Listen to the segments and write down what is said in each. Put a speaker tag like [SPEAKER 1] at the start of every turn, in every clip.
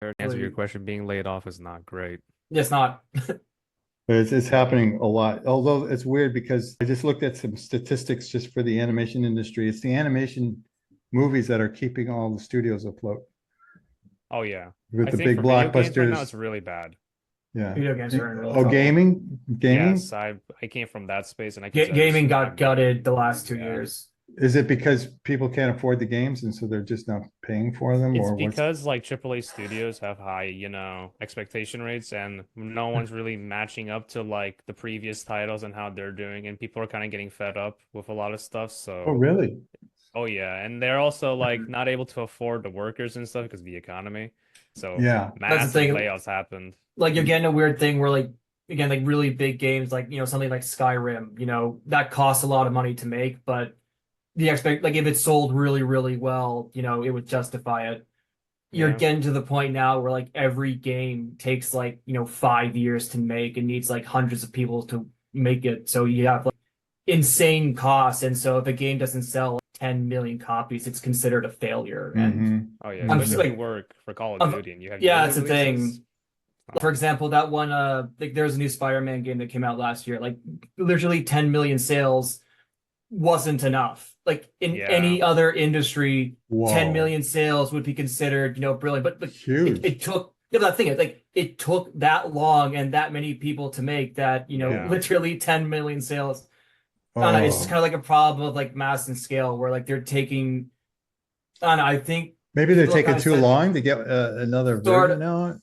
[SPEAKER 1] To answer your question, being laid off is not great.
[SPEAKER 2] It's not.
[SPEAKER 3] It's happening a lot. Although it's weird because I just looked at some statistics just for the animation industry. It's the animation movies that are keeping all the studios afloat
[SPEAKER 1] Oh yeah.
[SPEAKER 3] with
[SPEAKER 1] I
[SPEAKER 3] the
[SPEAKER 1] think
[SPEAKER 3] big
[SPEAKER 1] for video games right now
[SPEAKER 3] blockbusters.
[SPEAKER 1] it's really bad.
[SPEAKER 3] Yeah.
[SPEAKER 2] Video games are in real
[SPEAKER 3] Oh,
[SPEAKER 2] trouble.
[SPEAKER 3] gaming.
[SPEAKER 1] Yes, I came from that space and I can tell you it's
[SPEAKER 2] Gaming got
[SPEAKER 1] not good.
[SPEAKER 2] gutted the last two
[SPEAKER 1] Yeah.
[SPEAKER 2] years.
[SPEAKER 3] Is it because people can't afford the games and so they're just not paying for them,
[SPEAKER 1] It's
[SPEAKER 3] or what's?
[SPEAKER 1] because like AAA studios have high, expectation rates and no one's really matching up to like the previous titles and how they're doing and people are kind of getting fed up with a lot of stuff.
[SPEAKER 3] Oh,
[SPEAKER 1] So,
[SPEAKER 3] really?
[SPEAKER 1] oh yeah, and they're also like
[SPEAKER 2] Mhm.
[SPEAKER 1] not able to afford the workers and stuff because of the economy. So,
[SPEAKER 3] Yeah.
[SPEAKER 2] That's the
[SPEAKER 1] massive
[SPEAKER 2] thing.
[SPEAKER 1] layoffs happened.
[SPEAKER 2] Like you're getting a weird thing where like again like really big games like something like Skyrim, that costs a lot of money to make, but the expect like if it sold really really well, it would justify it. You're
[SPEAKER 1] Yeah.
[SPEAKER 2] getting to the point now where like every game takes like 5 years to make and needs like hundreds of people to make it. So you have like insane costs, and so if a game doesn't sell like 10 million copies, it's considered a failure. And
[SPEAKER 3] Mm-hmm.
[SPEAKER 1] Oh yeah,
[SPEAKER 2] I'm
[SPEAKER 1] especially
[SPEAKER 2] just
[SPEAKER 1] if you
[SPEAKER 3] Mm-hmm.
[SPEAKER 2] like,
[SPEAKER 1] work for Call of
[SPEAKER 2] I'm,
[SPEAKER 1] Duty and you have
[SPEAKER 2] yeah,
[SPEAKER 1] yearly
[SPEAKER 2] that's the
[SPEAKER 1] releases.
[SPEAKER 2] thing. For example, that one like there was a new Spider-Man game that came out last year. Like literally 10 million sales wasn't enough. Like in
[SPEAKER 1] Yeah.
[SPEAKER 2] any other industry, 10
[SPEAKER 3] Whoa.
[SPEAKER 2] million sales would be considered, brilliant. But like it
[SPEAKER 3] Huge.
[SPEAKER 2] took that thing is like it took that long and that many people to make that,
[SPEAKER 1] Yeah.
[SPEAKER 2] literally 10 million sales. I don't know, it's just kind
[SPEAKER 3] Oh,
[SPEAKER 2] of like a problem of like mass and scale where like they're taking I don't know, I think
[SPEAKER 3] maybe they're
[SPEAKER 2] like
[SPEAKER 3] taking
[SPEAKER 2] I
[SPEAKER 3] too
[SPEAKER 2] said,
[SPEAKER 3] long to get another version
[SPEAKER 2] sort
[SPEAKER 3] out.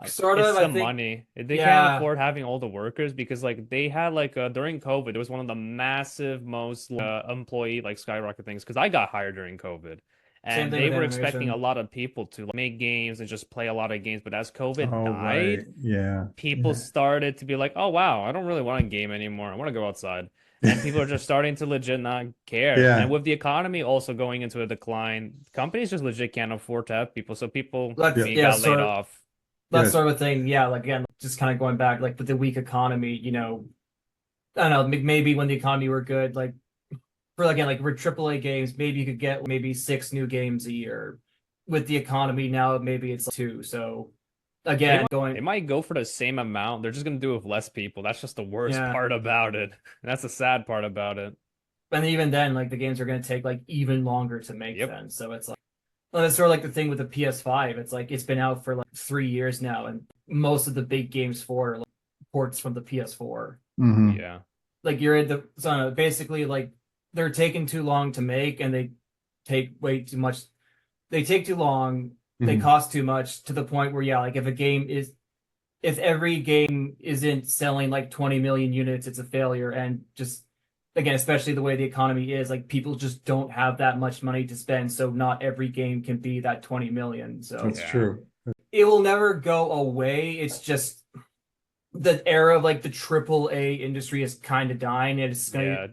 [SPEAKER 2] sort
[SPEAKER 1] It's
[SPEAKER 2] of, I
[SPEAKER 1] the
[SPEAKER 2] think,
[SPEAKER 1] money. They can't
[SPEAKER 2] yeah,
[SPEAKER 1] afford having all the workers because like they had like during COVID, it was one of the massive most employee like skyrocket things because I got hired during COVID
[SPEAKER 2] same
[SPEAKER 1] and
[SPEAKER 2] thing
[SPEAKER 1] they
[SPEAKER 2] with
[SPEAKER 1] were expecting a
[SPEAKER 2] animation.
[SPEAKER 1] lot of people to like, make games and just play a lot of games. But as COVID
[SPEAKER 3] Oh, right.
[SPEAKER 1] died,
[SPEAKER 3] Yeah.
[SPEAKER 1] people
[SPEAKER 3] Yeah.
[SPEAKER 1] started to be like, "Oh wow, I don't really want to game anymore. I want to go outside." And people are just starting to legit not care. And
[SPEAKER 3] Yeah.
[SPEAKER 1] with the economy also going into a decline, companies just legit can't afford to have people. So people
[SPEAKER 2] That's
[SPEAKER 3] Yeah.
[SPEAKER 1] being
[SPEAKER 2] yeah,
[SPEAKER 1] got laid
[SPEAKER 2] sort of
[SPEAKER 1] off.
[SPEAKER 2] that
[SPEAKER 3] Yes.
[SPEAKER 2] sort of thing. Yeah, like again, just kind of going back, like with the weak economy, I don't know, maybe when the economy were good, like for again, like for AAA games, maybe you could get maybe six new games a year. With the economy now, maybe it's like two. So
[SPEAKER 1] They
[SPEAKER 2] again,
[SPEAKER 1] might they
[SPEAKER 2] going,
[SPEAKER 1] might go for the same amount. They're just gonna do it with less people. That's just the worst
[SPEAKER 2] yeah,
[SPEAKER 1] part about it. That's the sad part about it.
[SPEAKER 2] and even then, like the games are going to take like even longer to make
[SPEAKER 1] Yep.
[SPEAKER 2] then. So it's like, well, that's sort of like the thing with the PS5. It's like it's been out for like 3 years now, and most of the big games for it are like ports from the PS4.
[SPEAKER 3] Hmm.
[SPEAKER 1] Yeah.
[SPEAKER 2] Like you're at the so basically like they're taking too long to make, and they take way too much. They take too long. They
[SPEAKER 3] Hmm.
[SPEAKER 2] cost too much to the point where yeah, like if every game isn't selling like 20 million units, it's a failure. And just again, especially the way the economy is, like people just don't have that much money to spend. So not every game can be that 20 million.
[SPEAKER 3] That's
[SPEAKER 2] So
[SPEAKER 1] Yeah.
[SPEAKER 3] true.
[SPEAKER 2] it will never go away. It's just the era of like the triple A industry is kind of dying. And
[SPEAKER 1] Yeah.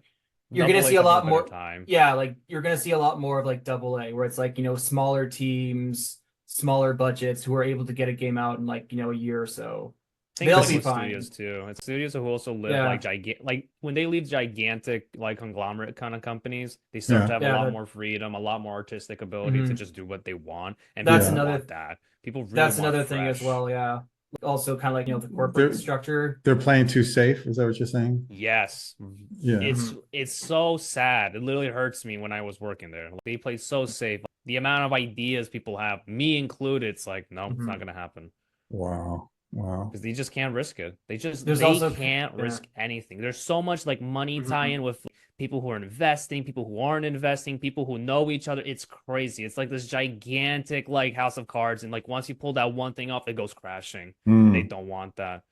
[SPEAKER 2] you're gonna
[SPEAKER 1] Double
[SPEAKER 2] see
[SPEAKER 1] A's
[SPEAKER 2] a
[SPEAKER 1] having a
[SPEAKER 2] lot
[SPEAKER 1] better
[SPEAKER 2] more.
[SPEAKER 1] time.
[SPEAKER 2] Yeah, like you're gonna see a lot more of like double A, where it's like, smaller teams, smaller budgets who are able to get a game out in like, a year or so.
[SPEAKER 1] Think
[SPEAKER 2] They'll
[SPEAKER 1] like
[SPEAKER 2] be
[SPEAKER 1] with
[SPEAKER 2] fine.
[SPEAKER 1] studios too. It's studios who also live like
[SPEAKER 2] Yeah.
[SPEAKER 1] gigantic, like when they leave gigantic like conglomerate kind of companies, they start to
[SPEAKER 3] Yeah.
[SPEAKER 1] have a
[SPEAKER 2] Yeah,
[SPEAKER 1] lot
[SPEAKER 2] that
[SPEAKER 1] more freedom, a lot more artistic ability to
[SPEAKER 2] mhm.
[SPEAKER 1] just do what they want, and
[SPEAKER 2] That's
[SPEAKER 1] people
[SPEAKER 3] Yeah.
[SPEAKER 1] want
[SPEAKER 2] another
[SPEAKER 1] that. People really
[SPEAKER 2] that's
[SPEAKER 1] want
[SPEAKER 2] another thing as
[SPEAKER 1] fresh.
[SPEAKER 2] well, yeah. Also kind of like, the corporate
[SPEAKER 3] They're
[SPEAKER 2] structure.
[SPEAKER 3] they're playing too safe. Is that what you're saying?
[SPEAKER 1] Yes,
[SPEAKER 3] Yeah.
[SPEAKER 2] Mhm.
[SPEAKER 1] it's so sad. It literally hurts me when I was working there. They play so safe. The amount of ideas people have, me included, it's like, no, it's not
[SPEAKER 2] Mhm.
[SPEAKER 1] gonna happen
[SPEAKER 3] Wow. Wow.
[SPEAKER 1] because they just can't risk it.
[SPEAKER 2] There's
[SPEAKER 1] They
[SPEAKER 2] also
[SPEAKER 1] can't
[SPEAKER 2] yeah.
[SPEAKER 1] risk anything. There's so much like money
[SPEAKER 2] Mhm.
[SPEAKER 1] tie-in with people who are investing, people who aren't investing, people who know each other. It's crazy. It's like this gigantic like house of cards, and like once you pull that one thing off, it goes crashing, and they
[SPEAKER 3] Hmm.
[SPEAKER 1] don't want that.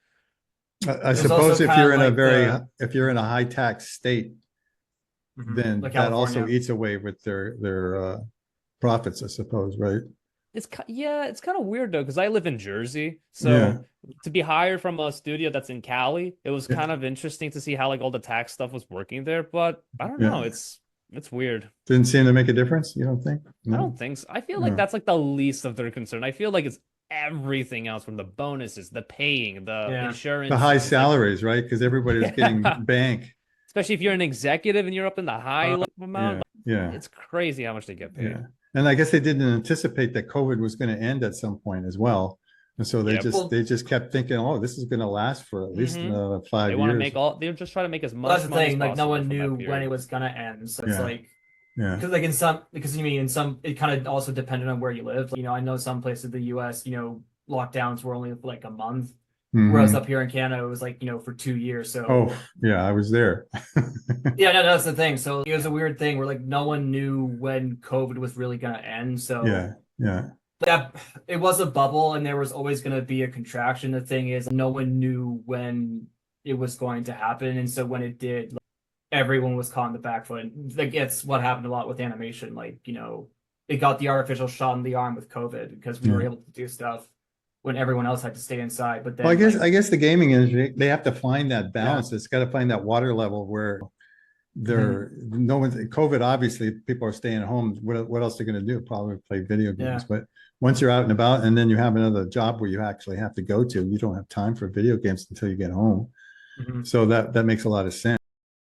[SPEAKER 3] I
[SPEAKER 2] There's also
[SPEAKER 3] suppose if
[SPEAKER 2] kind
[SPEAKER 3] you're
[SPEAKER 2] of
[SPEAKER 3] in a
[SPEAKER 2] like
[SPEAKER 3] very
[SPEAKER 2] the
[SPEAKER 3] if you're in a high tax state,
[SPEAKER 2] like
[SPEAKER 3] then that also
[SPEAKER 2] California.
[SPEAKER 3] eats away with their profits, I suppose, right?
[SPEAKER 1] Yeah, it's kind of weird though because I live in Jersey,
[SPEAKER 3] Yeah.
[SPEAKER 1] so to be hired from a studio that's in Cali, it was
[SPEAKER 3] Yeah.
[SPEAKER 1] kind of interesting to see how like all the tax stuff was working there. But I don't know,
[SPEAKER 3] Yeah.
[SPEAKER 1] it's weird.
[SPEAKER 3] Didn't seem to make a difference, you don't think?
[SPEAKER 1] I
[SPEAKER 3] No?
[SPEAKER 1] don't think so. I feel like
[SPEAKER 3] No.
[SPEAKER 1] that's like the least of their concern. I feel like it's everything else from the bonuses, the paying, the
[SPEAKER 2] Yeah.
[SPEAKER 3] The high
[SPEAKER 1] insurances, like
[SPEAKER 3] salaries, right? Because everybody's getting
[SPEAKER 1] yeah.
[SPEAKER 3] bank.
[SPEAKER 1] Especially if you're an executive and you're up in the high
[SPEAKER 3] Uh,
[SPEAKER 1] level amount,
[SPEAKER 3] yeah.
[SPEAKER 1] like,
[SPEAKER 3] Yeah.
[SPEAKER 1] it's crazy how much they get
[SPEAKER 3] Yeah.
[SPEAKER 1] paid.
[SPEAKER 3] And I guess they didn't anticipate that COVID was going to end at some point as well. And so they
[SPEAKER 1] Yep.
[SPEAKER 2] Well-
[SPEAKER 3] they just kept thinking, oh, this is going to last for at least
[SPEAKER 1] Mhm.
[SPEAKER 3] 5
[SPEAKER 1] They want to
[SPEAKER 3] years.
[SPEAKER 1] make all. They're just trying to make as
[SPEAKER 2] Well,
[SPEAKER 1] much
[SPEAKER 2] that's the
[SPEAKER 1] money as
[SPEAKER 2] thing. Like no
[SPEAKER 1] possible
[SPEAKER 2] one
[SPEAKER 1] from that
[SPEAKER 2] knew when
[SPEAKER 1] period.
[SPEAKER 2] it was gonna end. So it's
[SPEAKER 3] Yeah.
[SPEAKER 2] like
[SPEAKER 3] Yeah.
[SPEAKER 2] because like in some because you mean in some it kind of also depended on where you live. You know, I know some places in the U.S. You know, lockdowns were only for like a month, whereas
[SPEAKER 3] Mhm.
[SPEAKER 2] up here in Canada it was like for 2 years. So
[SPEAKER 3] Oh, yeah, I was there.
[SPEAKER 2] yeah, no, that's the thing. So it was a weird thing where like no one knew when COVID was really gonna end. So
[SPEAKER 3] Yeah, yeah.
[SPEAKER 2] that it was a bubble and there was always going to be a contraction. The thing is, no one knew when it was going to happen, and so when it did, like, everyone was caught in the back foot. Like it's what happened a lot with animation. Like it got the artificial shot in the arm with COVID because we were
[SPEAKER 3] Yeah.
[SPEAKER 2] able to do stuff when everyone else had to stay inside. But then,
[SPEAKER 3] Well,
[SPEAKER 2] like,
[SPEAKER 3] I guess the gaming industry, they have to find that balance. It's got to find that water level where they're no one's COVID. Obviously, people are staying at home. What else are they going to do? Probably play video games.
[SPEAKER 2] Yeah.
[SPEAKER 3] But once you're out and about, and then you have another job where you actually have to go to, you don't have time for video games until you get home.
[SPEAKER 2] mhm.
[SPEAKER 3] So that makes a lot of sense.